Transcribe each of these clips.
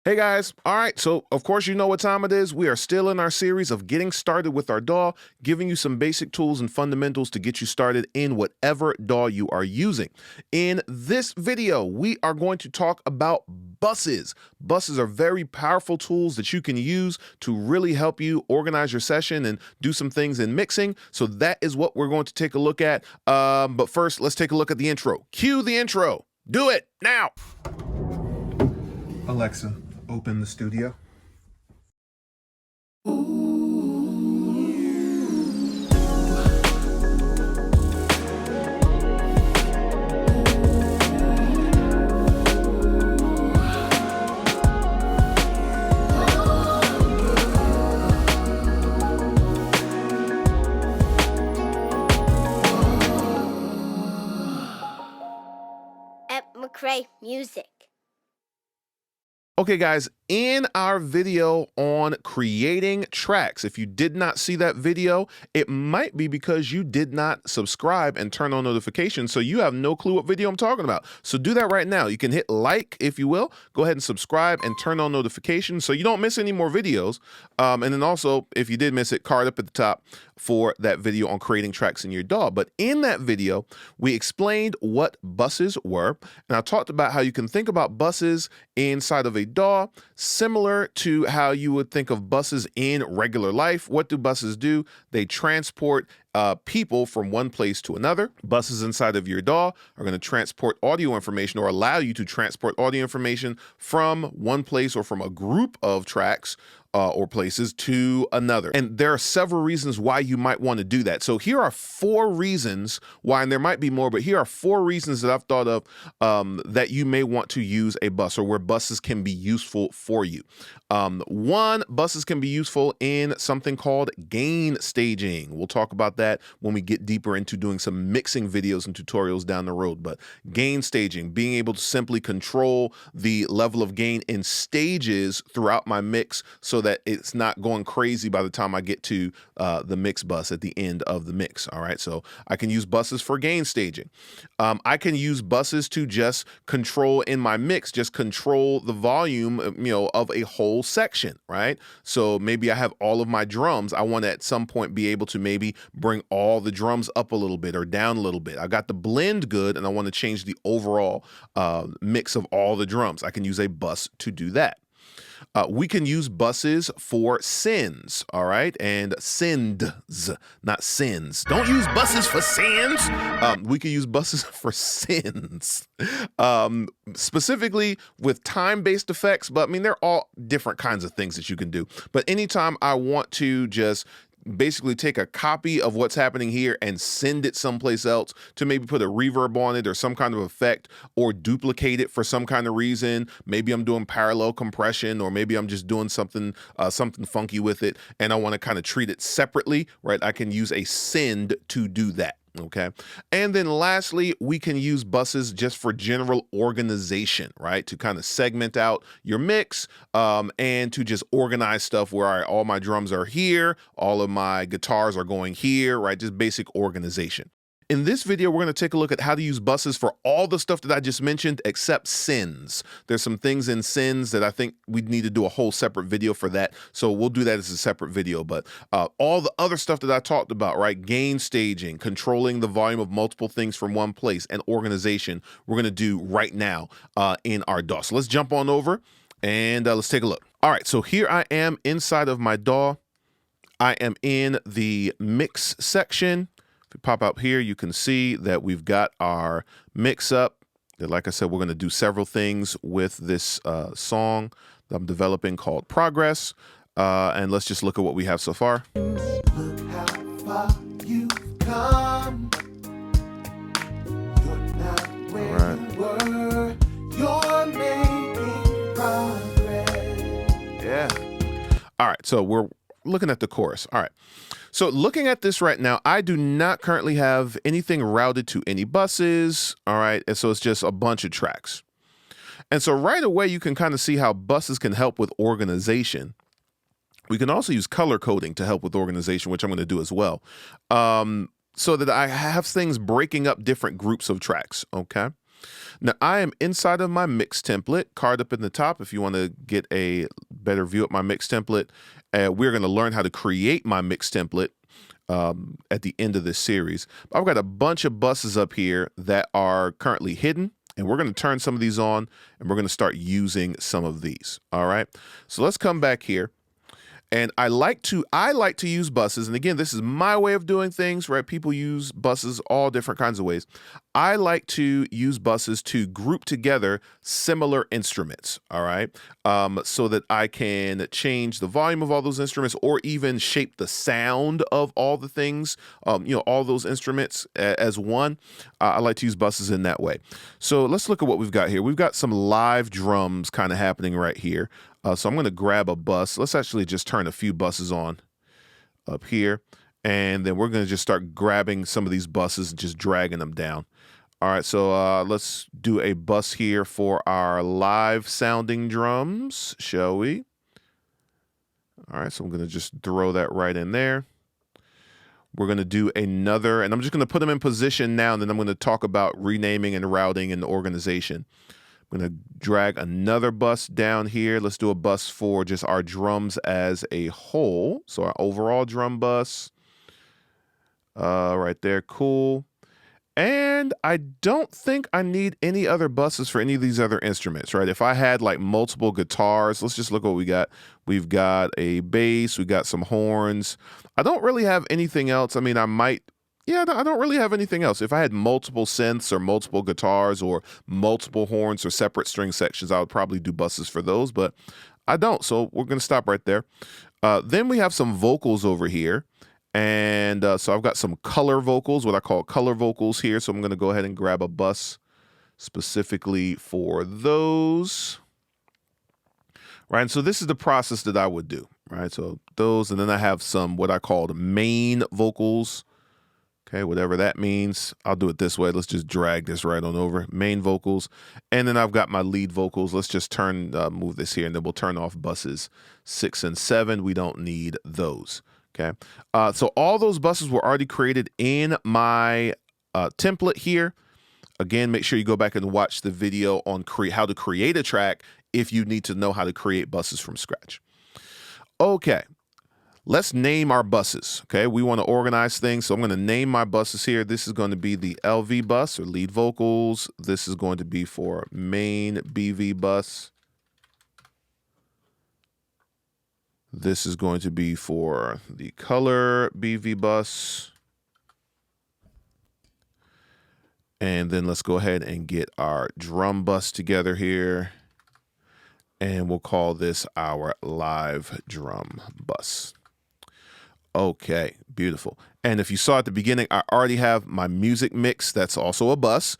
Hey guys, all right, so of course you know what time it is. We are still in our series of getting started with our DAW, giving you some basic tools and fundamentals to get you started in whatever DAW you are using. In this video, we are going to talk about buses. Buses are very powerful tools that you can use to really help you organize your session and do some things in mixing. So that is what we're going to take a look at. But first, let's take a look at the intro. Cue the intro. Do it now. Alexa, open the studio. McCray Music. Okay, guys, in our video on creating tracks, if you did not see that video, it might be because you did not subscribe and turn on notifications, so you have no clue what video I'm talking about. So do that right now. You can hit like, if you will. Go ahead and subscribe and turn on notifications so you don't miss any more videos. And then also, if you did miss it, card up at the top for that video on creating tracks in your DAW. But in that video, we explained what buses were, and I talked about how you can think about buses inside of a DAW, similar to how you would think of buses in regular life. What do buses do? They transport people from one place to another. Buses inside of your DAW are going to transport audio information or allow you to transport audio information from one place or from a group of tracks or places to another. And there are several reasons why you might want to do that. So here are 4 reasons why, and there might be more, but here are 4 reasons that I've thought of that you may want to use a bus, or where buses can be useful for you. 1, buses can be useful in something called gain staging. We'll talk about that when we get deeper into doing some mixing videos and tutorials down the road. But gain staging, being able to simply control the level of gain in stages throughout my mix so that it's not going crazy by the time I get to the mix bus at the end of the mix. All right, so I can use buses for gain staging. I can use buses to just control in my mix, just control the volume, of a whole section, right? So maybe I have all of my drums. I want to at some point be able to maybe bring all the drums up a little bit or down a little bit. I got the blend good and I want to change the overall mix of all the drums. I can use a bus to do that. We can use buses for sends, all right? And sends, not sins. Don't use buses for sins. We can use buses for sends, specifically with time-based effects. But I mean, they're all different kinds of things that you can do. But anytime I want to just basically take a copy of what's happening here and send it someplace else to maybe put a reverb on it or some kind of effect, or duplicate it for some kind of reason. Maybe I'm doing parallel compression, or maybe I'm just doing something funky with it and I want to kind of treat it separately, right? I can use a send to do that. Okay. And then lastly, we can use buses just for general organization, right? To kind of segment out your mix and to just organize stuff where all my drums are here, all of my guitars are going here, right? Just basic organization. In this video, we're going to take a look at how to use buses for all the stuff that I just mentioned, except sends. There's some things in sends that I think we need to do a whole separate video for that. So we'll do that as a separate video. But all the other stuff that I talked about, right? Gain staging, controlling the volume of multiple things from one place, and organization, we're going to do right now in our DAW. So let's jump on over and let's take a look. All right, so here I am inside of my DAW. I am in the mix section. If we pop up here, you can see that we've got our mix up. Like I said, we're going to do several things with this song that I'm developing called Progress. And let's just look at what we have so far. Look how far you've come. You're not where you were. You're making progress. Yeah. All right, so we're looking at the chorus. All right. So looking at this right now, I do not currently have anything routed to any buses, all right? And so it's just a bunch of tracks. And so right away, you can kind of see how buses can help with organization. We can also use color coding to help with organization, which I'm going to do as well, so that I have things breaking up different groups of tracks, okay? Now I am inside of my mix template, card up in the top if you want to get a better view of my mix template. We're going to learn how to create my mix template at the end of this series. I've got a bunch of buses up here that are currently hidden, and we're going to turn some of these on, and we're going to start using some of these. All right, so let's come back here. And I like to use buses. And again, this is my way of doing things, right? People use buses all different kinds of ways. I like to use buses to group together similar instruments, all right? So that I can change the volume of all those instruments or even shape the sound of all the things, all those instruments as one. I like to use buses in that way. So let's look at what we've got here. We've got some live drums kind of happening right here. So I'm going to grab a bus. Let's actually just turn a few buses on up here. And then we're going to just start grabbing some of these buses and just dragging them down. All right, so let's do a bus here for our live sounding drums, shall we? All right, so I'm going to just throw that right in there. We're going to do another, and I'm just going to put them in position now, and then I'm going to talk about renaming and routing and organization. I'm going to drag another bus down here. Let's do a bus for just our drums as a whole. So our overall drum bus right there. Cool. And I don't think I need any other buses for any of these other instruments, right? If I had like multiple guitars, let's just look what we got. We've got a bass. We got some horns. I don't really have anything else. I mean, I don't really have anything else. If I had multiple synths or multiple guitars or multiple horns or separate string sections, I would probably do buses for those, but I don't. So we're going to stop right there. Then we have some vocals over here. And so I've got some color vocals, what I call color vocals here. So I'm going to go ahead and grab a bus specifically for those. Right. And so this is the process that I would do. Right. So those, and then I have some what I call the main vocals. Okay, whatever that means. I'll do it this way. Let's just drag this right on over. Main vocals. And then I've got my lead vocals. Let's just move this here, and then we'll turn off buses 6 and 7. We don't need those. Okay. So all those buses were already created in my template here. Again, make sure you go back and watch the video on how to create a track if you need to know how to create buses from scratch. Okay. Let's name our buses, okay? We want to organize things, so I'm going to name my buses here. This is going to be the LV bus, or lead vocals. This is going to be for main BV bus. This is going to be for the color BV bus. And then let's go ahead and get our drum bus together here. And we'll call this our live drum bus. Okay, beautiful. And if you saw at the beginning, I already have my music mix. That's also a bus.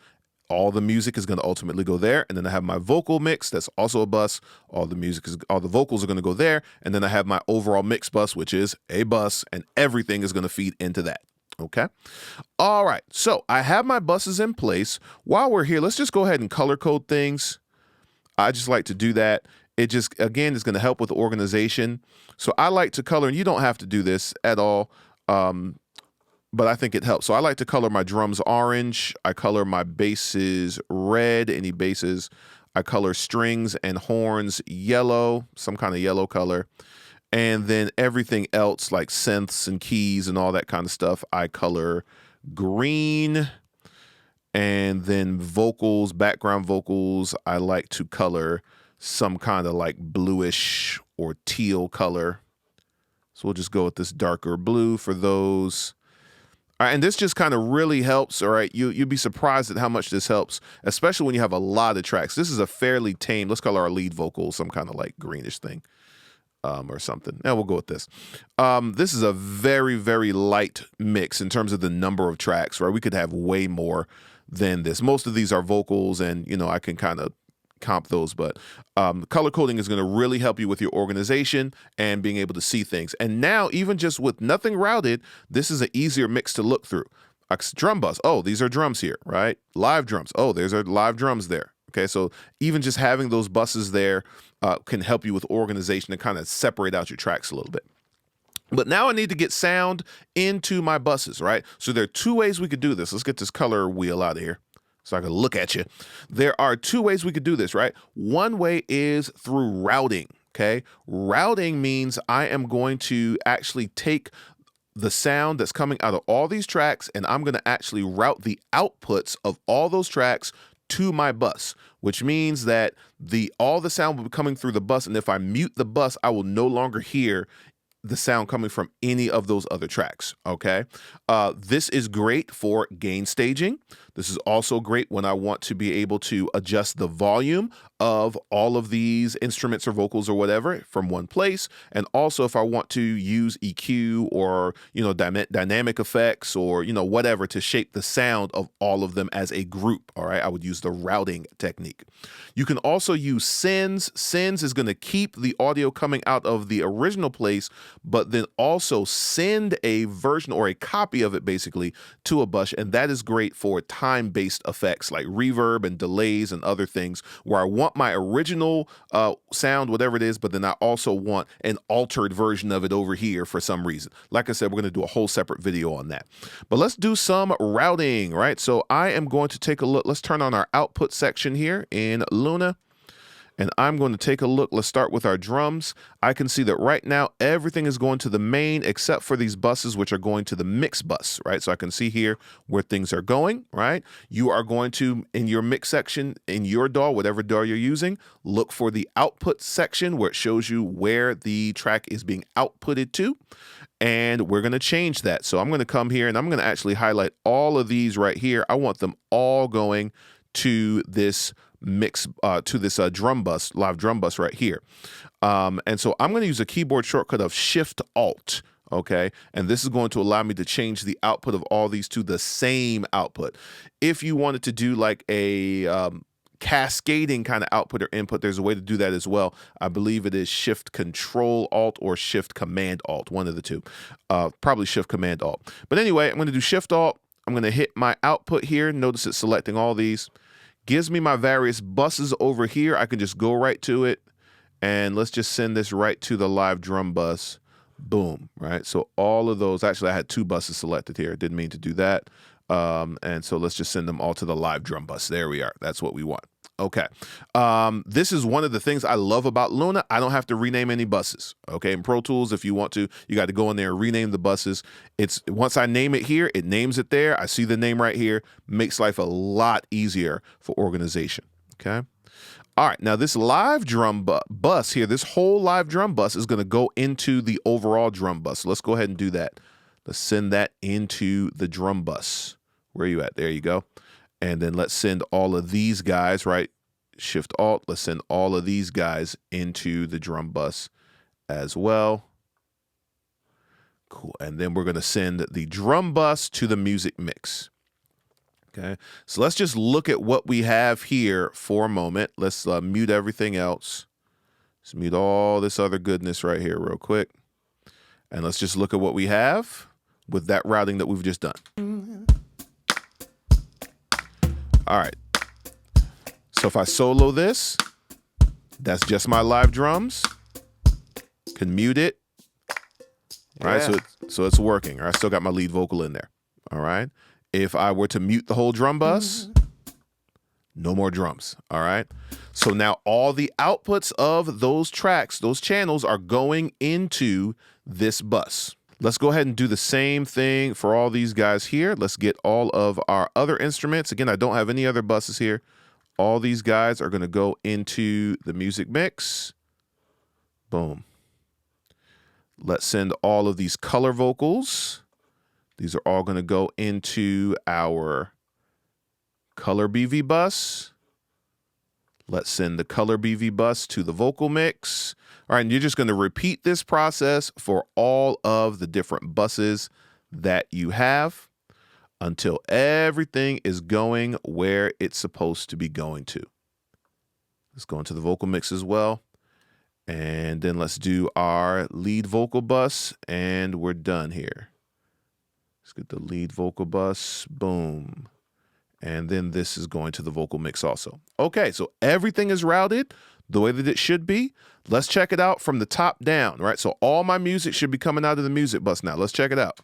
All the music is going to ultimately go there. And then I have my vocal mix. That's also a bus. All the vocals are going to go there. And then I have my overall mix bus, which is a bus, and everything is going to feed into that. Okay. All right. So I have my buses in place. While we're here, let's just go ahead and color code things. I just like to do that. It just, again, is going to help with the organization. So I like to color, and you don't have to do this at all, but I think it helps. So I like to color my drums orange. I color my basses red, any basses. I color strings and horns yellow, some kind of yellow color. And then everything else like synths and keys and all that kind of stuff, I color green. And then vocals, background vocals, I like to color some kind of like bluish or teal color. So we'll just go with this darker blue for those. All right, and this just kind of really helps, all right? You'd be surprised at how much this helps, especially when you have a lot of tracks. This is a fairly tame, let's call our lead vocal some kind of like greenish thing or something. Now we'll go with this. This is a very, very light mix in terms of the number of tracks, right? We could have way more than this. Most of these are vocals, and, I can kind of comp those, but color coding is going to really help you with your organization and being able to see things. And now, even just with nothing routed, this is an easier mix to look through. Drum bus, oh, these are drums here, right? Live drums, oh, there's our live drums there. Okay, so even just having those buses there can help you with organization and kind of separate out your tracks a little bit. But now I need to get sound into my buses, right? So there are two ways we could do this. Let's get this color wheel out of here. so I can look at you. There are two ways we could do this, right? One way is through routing, okay? Routing means I am going to actually take the sound that's coming out of all these tracks, and I'm going to actually route the outputs of all those tracks to my bus, which means that all the sound will be coming through the bus, and if I mute the bus, I will no longer hear the sound coming from any of those other tracks, okay? This is great for gain staging. This is also great when I want to be able to adjust the volume of all of these instruments or vocals or whatever from one place. And also if I want to use EQ or, dynamic effects or, whatever to shape the sound of all of them as a group, all right? I would use the routing technique. You can also use sends. Sends is going to keep the audio coming out of the original place, but then also send a version or a copy of it basically to a bus. And that is great for time-based effects like reverb and delays and other things where I want my original sound, whatever it is, but then I also want an altered version of it over here for some reason. Like I said, we're going to do a whole separate video on that. But let's do some routing, right? So I am going to take a look. Let's turn on our output section here in Luna. And I'm going to take a look. Let's start with our drums. I can see that right now everything is going to the main except for these buses, which are going to the mix bus, right? So I can see here where things are going, right? You are going to, in your mix section, in your DAW, whatever DAW you're using, look for the output section where it shows you where the track is being outputted to. And we're going to change that. So I'm going to come here and I'm going to actually highlight all of these right here. I want them all going to this mix to this drum bus, live drum bus right here. And so I'm going to use a keyboard shortcut of Shift Alt. Okay. And this is going to allow me to change the output of all these to the same output. If you wanted to do like a cascading kind of output or input, there's a way to do that as well. I believe it is Shift Control Alt or Shift Command Alt, one of the two. Probably Shift Command Alt. But anyway, I'm going to do Shift Alt. I'm going to hit my output here. Notice it's selecting all these. Gives me my various buses over here. I can just go right to it. And let's just send this right to the live drum bus. Boom, right? So all of those, actually I had two buses selected here. Didn't mean to do that. And so let's just send them all to the live drum bus. There we are. That's what we want. Okay. This is one of the things I love about Luna. I don't have to rename any buses. Okay. In Pro Tools, if you want to, you got to go in there and rename the buses. It's once I name it here, it names it there. I see the name right here. Makes life a lot easier for organization. Okay. All right. Now this live drum bus here, this whole live drum bus is going to go into the overall drum bus. So let's go ahead and do that. Let's send that into the drum bus. Where are you at? There you go. And then let's send all of these guys, right? Shift Alt. Let's send all of these guys into the drum bus as well. Cool. And then we're going to send the drum bus to the music mix. Okay. So let's just look at what we have here for a moment. Let's mute everything else. Let's mute all this other goodness right here real quick. And let's just look at what we have with that routing that we've just done. All right. So if I solo this, that's just my live drums. Can mute it. All right. So it's working. I still got my lead vocal in there. All right. If I were to mute the whole drum bus, no more drums. All right. So now all the outputs of those tracks, those channels are going into this bus. Let's go ahead and do the same thing for all these guys here. Let's get all of our other instruments. Again, I don't have any other buses here. All these guys are going to go into the music mix. Boom. Let's send all of these color vocals. These are all going to go into our color BV bus. Let's send the color BV bus to the vocal mix. All right, and you're just going to repeat this process for all of the different buses that you have until everything is going where it's supposed to be going to. Let's go into the vocal mix as well. And then let's do our lead vocal bus, and we're done here. Let's get the lead vocal bus. Boom. And then this is going to the vocal mix also. Okay, so everything is routed the way that it should be. Let's check it out from the top down, right? So all my music should be coming out of the music bus now. Let's check it out.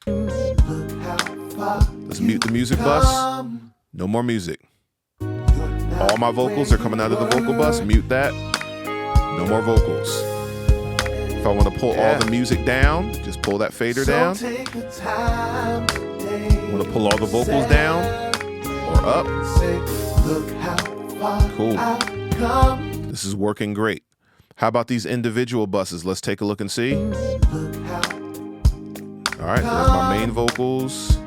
Let's mute the music bus. No more music. All my vocals are coming out of the vocal bus. Mute that. No more vocals. If I want to pull all the music down, just pull that fader down. Take the time today. Want to pull all the vocals down or up. Say, look how far Cool. I've come. This is working great. How about these individual buses? Let's take a look and see. Look how All right, there's my main vocals.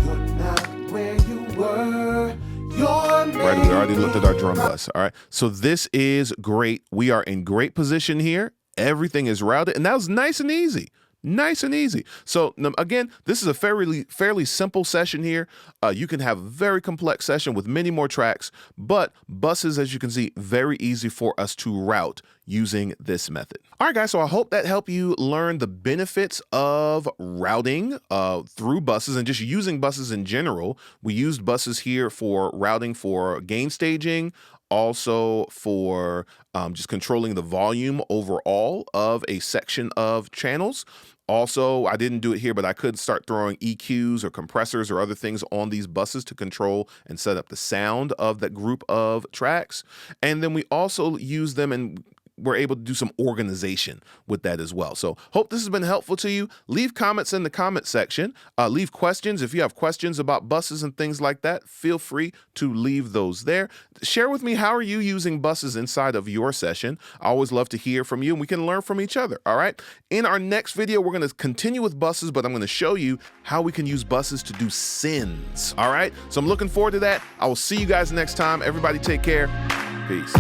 you're not where you were. You're Right, we already looked at our drum bus. All right, so this is great. We are in great position here. Everything is routed, and that was nice and easy. Nice and easy. So again, this is a fairly simple session here. You can have a very complex session with many more tracks, but buses, as you can see, very easy for us to route using this method. All right, guys, so I hope that helped you learn the benefits of routing through buses and just using buses in general. We used buses here for routing for gain staging, also for just controlling the volume overall of a section of channels. Also, I didn't do it here, but I could start throwing EQs or compressors or other things on these buses to control and set up the sound of that group of tracks. And then we also use them and we're able to do some organization with that as well. So hope this has been helpful to you. Leave comments in the comment section. Leave questions. If you have questions about buses and things like that, feel free to leave those there. Share with me, how are you using buses inside of your session? I always love to hear from you and we can learn from each other. All right. In our next video, we're going to continue with buses, but I'm going to show you how we can use buses to do sends. All right. So I'm looking forward to that. I will see you guys next time. Everybody take care. Peace.